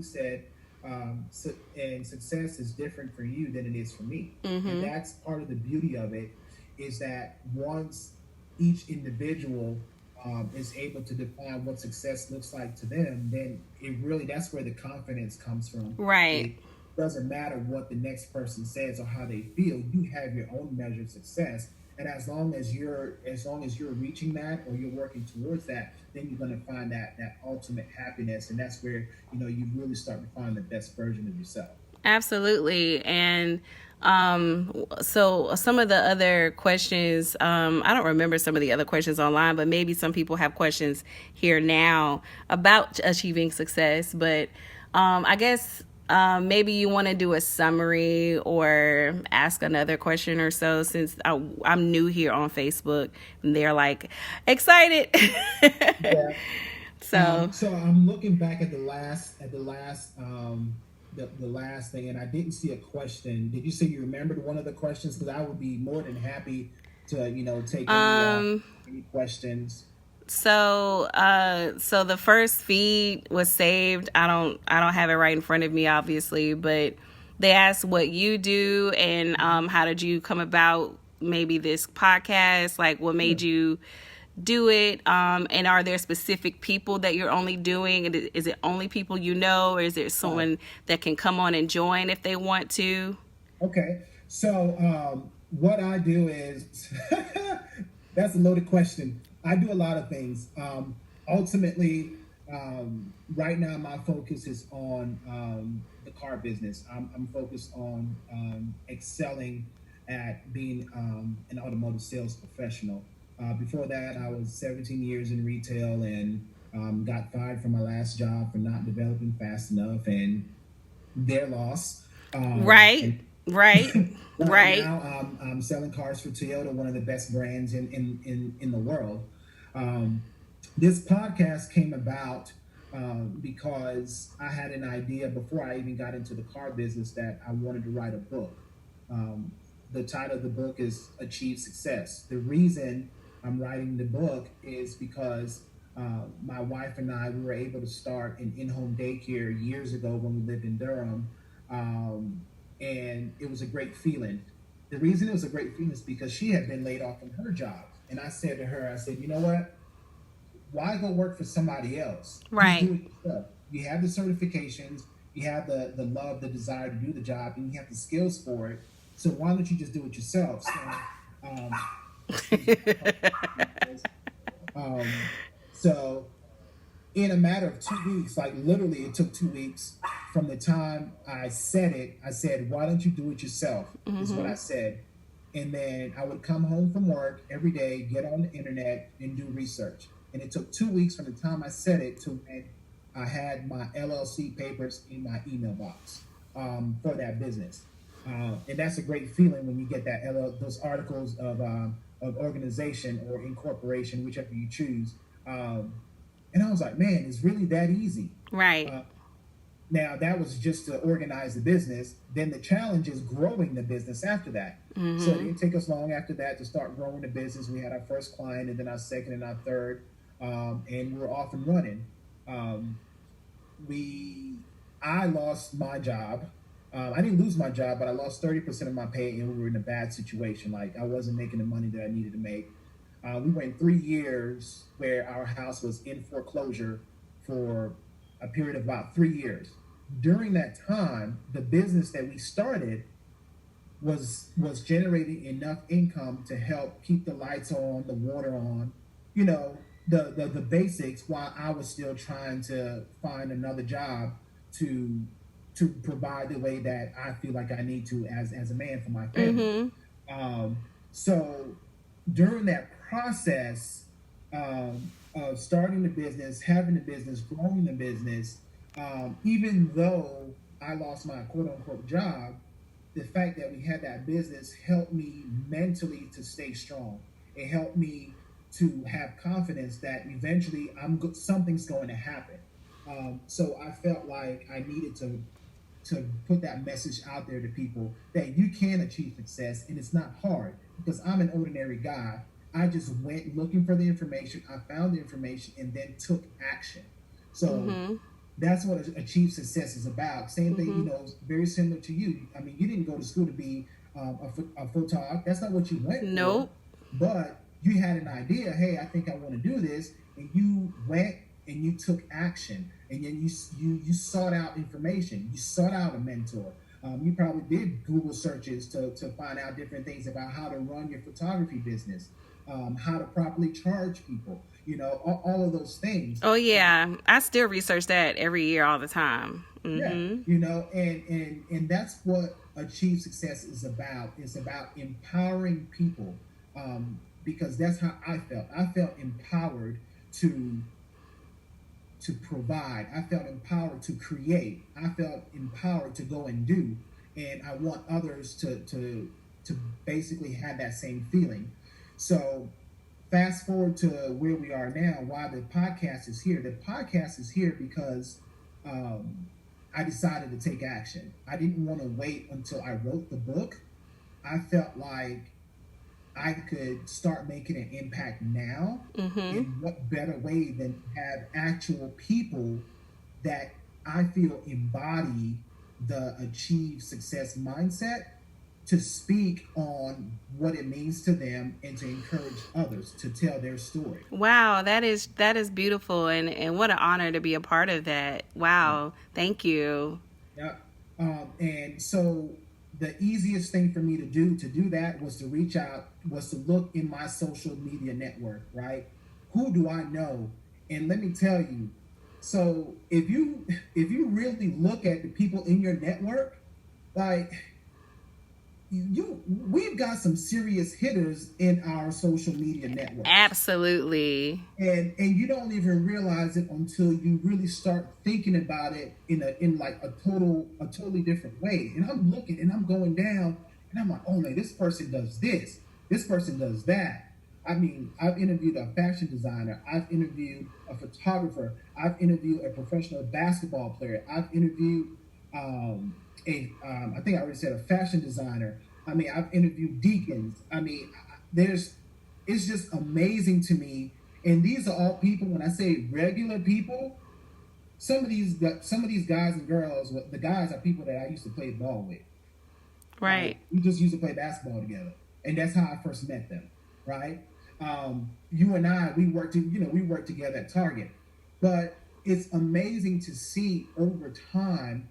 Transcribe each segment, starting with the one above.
said, and success is different for you than it is for me. And Mm-hmm. that's part of the beauty of it, is that once each individual is able to define what success looks like to them, then it really, that's where the confidence comes from. Right. It doesn't matter what the next person says or how they feel. You have your own measure of success, and as long as you're reaching that or you're working towards that, then you're going to find that ultimate happiness, and that's where you really start to find the best version of yourself. Absolutely. And so some of the other questions, I don't remember some of the other questions online, but maybe some people have questions here now about achieving success. But I guess maybe you want to do a summary or ask another question or so, since I'm new here on Facebook and they're like excited. Yeah. So So I'm looking back at the last thing, and I didn't see a question. Did you say you remembered one of the questions? Because I would be more than happy to take um any questions. so the first feed was saved. I don't have it right in front of me, obviously, but they asked what you do and how did you come about maybe this podcast, like what made Sure. you do it, and are there specific people that you're only doing? Is it only people you know, or is there Right. someone that can come on and join if they want to? Okay. So what I do is that's a loaded question. I do a lot of things. Ultimately, right now my focus is on the car business. I'm focused on excelling at being an automotive sales professional. Before that, I was 17 years in retail and got fired from my last job for not developing fast enough, and their loss. Right, And right, right right. now, I'm selling cars for Toyota, one of the best brands in the world. Um, this podcast came about because I had an idea before I even got into the car business that I wanted to write a book. Um, the title of the book is Achieve Success. The reason I'm writing the book is because my wife and I, we were able to start an in-home daycare years ago when we lived in Durham, um, and it was a great feeling. The reason it was a great feeling is because she had been laid off from her job, and I said to her, I said, you know what? Why go work for somebody else? Just Right. do it yourself. You have the certifications, you have the love, the desire to do the job, and you have the skills for it. So why don't you just do it yourself? Um, excuse me. Um, so in a matter of 2 weeks, like literally, it took 2 weeks from the time I said it. I said, "Why don't you do it yourself?" Is what Mm-hmm. I said, and then I would come home from work every day, get on the internet, and do research. And it took 2 weeks from the time I said it to when I had my LLC papers in my email box for that business. And that's a great feeling when you get those articles of organization or incorporation, whichever you choose. And I was like, man, it's really that easy. Right. Uh, Now, that was just to organize the business. Then the challenge is growing the business after that. So it Mm-hmm. didn't take us long after that to start growing the business. We had our first client, and then our second and our third, and we're off and running. Um, we, I lost my job. I didn't lose my job, but I lost 30% of my pay, and we were in a bad situation. Like I wasn't making the money that I needed to make. We went 3 years where our house was in foreclosure for a period of about 3 years. During that time, the business that we started was generating enough income to help keep the lights on, the water on, the basics, while I was still trying to find another job to to provide the way that I feel like I need to as a man for my family. Mm-hmm. So during that process of starting the business, having the business, growing the business, even though I lost my quote unquote job, the fact that we had that business helped me mentally to stay strong. It helped me to have confidence that eventually something's going to happen. So I felt like I needed to put that message out there to people that you can achieve success and it's not hard, because I'm an ordinary guy. I just went looking for the information, I found the information, and then took action. So Mm-hmm. That's what achieve success is about. Same thing, Mm-hmm. very similar to you. I mean, you didn't go to school to be a photog. That's not what you went for, Nope. but you had an idea. Hey, I think I want to do this, and you went and you took action, and then you sought out information. You sought out a mentor. You probably did Google searches to find out different things about how to run your photography business, how to properly charge people. All of those things. Oh yeah, I still research that every year, all the time. Yeah, Mm-hmm. and that's what achieve success is about. It's about empowering people, because that's how I felt. I felt empowered to provide. I felt empowered to create. I felt empowered to go and do, and I want others to basically have that same feeling. So fast forward to where we are now. Why the podcast is here? The podcast is here because I decided to take action. I didn't want to wait until I wrote the book. I felt like I could start making an impact now. Mm-hmm. And what better way than have actual people that I feel embody the achieve success mindset to speak on what it means to them and to encourage others to tell their story. Wow, that is beautiful, and what an honor to be a part of that. Wow, thank you. Yeah. And so the easiest thing for me to do that was to reach out, was to look in my social media network, right? Who do I know? And let me tell you, so if you really look at the people in your network, like we've got some serious hitters in our social media networks, Absolutely. and you don't even realize it until you really start thinking about it in like a totally different way. And I'm looking and I'm going down and I'm like, oh man, this person does this person does that. I mean, I've interviewed a fashion designer, I've interviewed a photographer, I've interviewed a professional basketball player, I've interviewed I think I already said a fashion designer. I mean, I've interviewed deacons. I mean, there's it's just amazing to me. And these are all people. When I say regular people, some of these guys and girls, the guys are people that I used to play ball with. Like Right. we just used to play basketball together, and that's how I first met them. Right? You and I, we worked together at Target, but it's amazing to see over time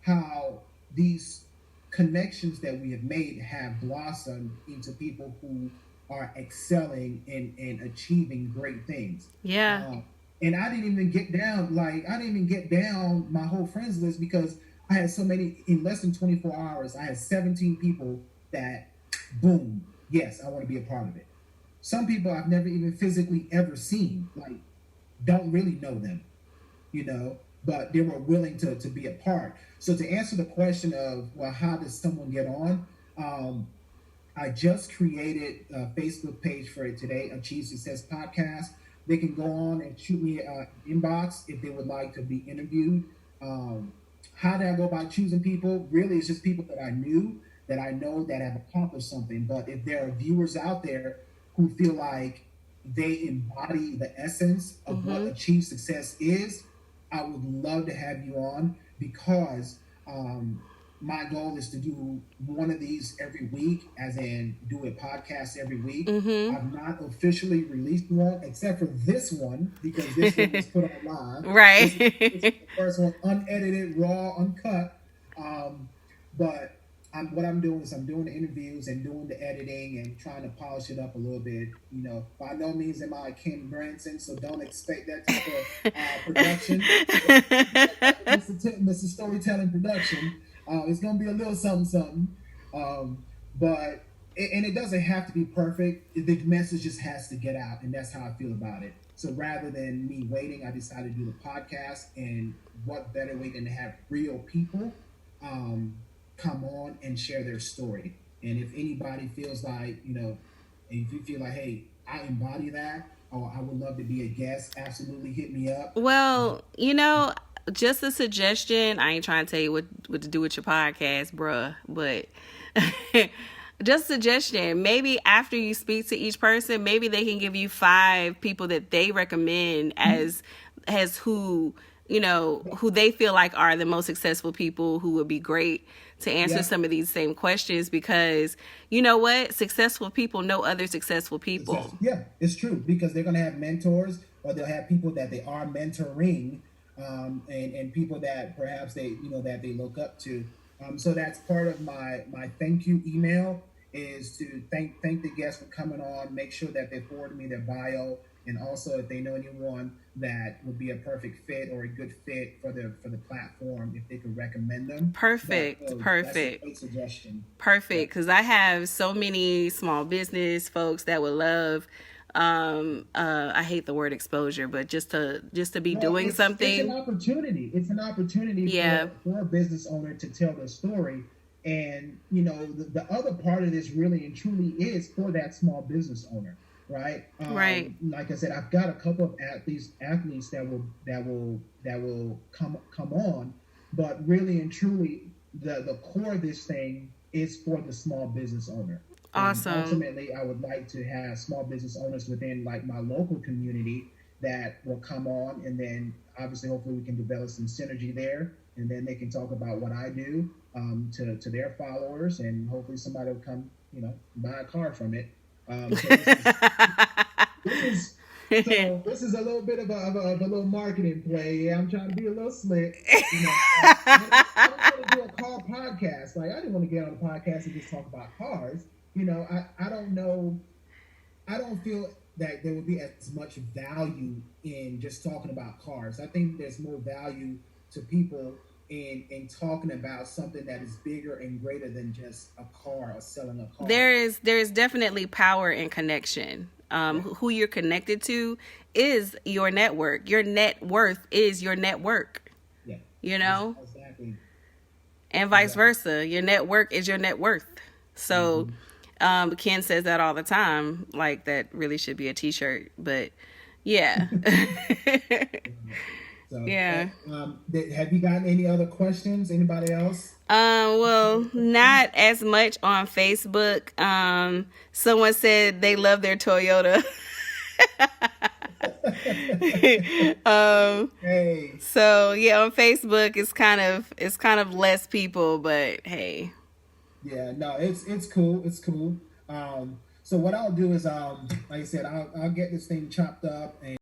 how these connections that we have made have blossomed into people who are excelling and achieving great things. Yeah. Um, and I didn't even get down my whole friends list because I had so many in less than 24 hours. I had 17 people that, boom, yes, I want to be a part of it. Some people I've never even physically ever seen, like, don't really know them, but they were willing to be a part. So to answer the question of, well, how does someone get on? I just created a Facebook page for it today, Achieve Success Podcast. They can go on and shoot me an inbox if they would like to be interviewed. How did I go about choosing people? Really, it's just people that I know that have accomplished something. But if there are viewers out there who feel like they embody the essence of what Mm-hmm. achieve success is, I would love to have you on because my goal is to do one of these every week, as in do a podcast every week. Mm-hmm. I've not officially released one except for this one because this one was put online. This is Right. the first one, unedited, raw, uncut. But what I'm doing is I'm doing the interviews and doing the editing and trying to polish it up a little bit. By no means am I Ken Branson, so don't expect that type of production. Mr. Storytelling Production. It's gonna be a little something, something. But and it doesn't have to be perfect. The message just has to get out, and that's how I feel about it. So rather than me waiting, I decided to do the podcast. And what better way than to have real people come on and share their story? And if anybody feels like, if you feel like, hey, I embody that, or I would love to be a guest, absolutely hit me up. Well, just a suggestion. I ain't trying to tell you what to do with your podcast, bruh, but just a suggestion. Maybe after you speak to each person, maybe they can give you 5 people that they recommend as who who they feel like are the most successful people who would be great to answer Yeah. some of these same questions, because you know what? Successful people know other successful people. Yeah, it's true, because they're going to have mentors, or they'll have people that they are mentoring, and people that perhaps that they look up to. So that's part of my thank you email, is to thank the guests for coming on. Make sure that they forward me their bio, and also if they know anyone that would be a perfect fit or a good fit for the platform, if they could recommend them. Perfect. That's a Perfect. great suggestion. Yeah. Perfect, because I have so many small business folks that would love, I hate the word exposure, but just to be Well, doing it's an something. opportunity. It's an opportunity Yeah. for a business owner to tell their story. And the other part of this really and truly is for that small business owner, right? Right. Like I said, I've got a couple of athletes that will come on, but really and truly, the core of this thing is for the small business owner. Awesome. Ultimately, I would like to have small business owners within like my local community that will come on, and then obviously, hopefully, we can develop some synergy there, and then they can talk about what I do, to their followers, and hopefully somebody will come, buy a car from it. So this is this is a little bit of a little marketing play. Yeah, I'm trying to be a little slick. I don't want to do a car podcast. Like, I didn't want to get on a podcast and just talk about cars. I don't know. I don't feel that there would be as much value in just talking about cars. I think there's more value to people in talking about something that is bigger and greater than just a car or selling a car. There is definitely power in connection. Yeah, Who you're connected to is your network. Your net worth is your network. yeah, You know, exactly, and vice exactly. versa. Your network is your net worth. So, Hmm. Ken says that all the time. Like, that really should be a T-shirt. But yeah, So, yeah. have you gotten any other questions? Anybody else? Well, not as much on Facebook. Someone said they love their Toyota. Hey, So yeah, on Facebook it's kind of less people, but hey. yeah, no, it's cool. It's cool. So what I'll do is, like I said, I'll get this thing chopped up and